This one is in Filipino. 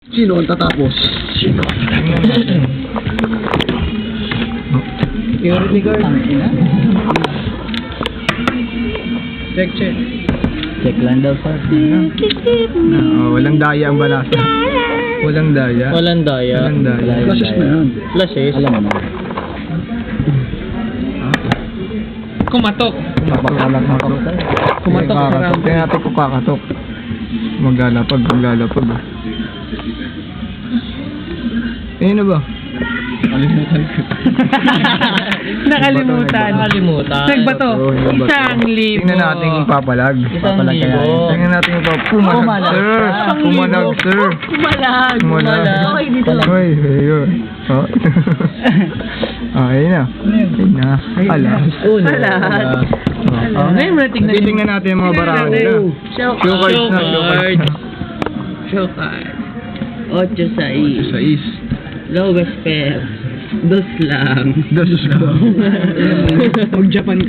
Sino ang tatapos? Sino? Security guard. Check. Check lang daw sir. Walang daya ang balasa. Walang daya. Walang daya. Flashes na yan. Flashes. Alam mo na. Kumatok. Kumatok. Kumatok sa ramp. Tingnan natin kung kakatok. Maglalapag. Ayun na ba? Nakalimutan. Nagbato. Isang libo. Tingnan natin kung papalag. Isang libo. Tingnan natin kung pumalag, sir. Pumalag, sir. Pumalag. Hoy, ayun. Oh. Ayun na. Alas. Alas. Ngayon mo na tingnan. Titingnan natin yung mga barahan nila. Show card. Show card. 8-6. Lowest pair. Dos lang. Mag-Japan ka.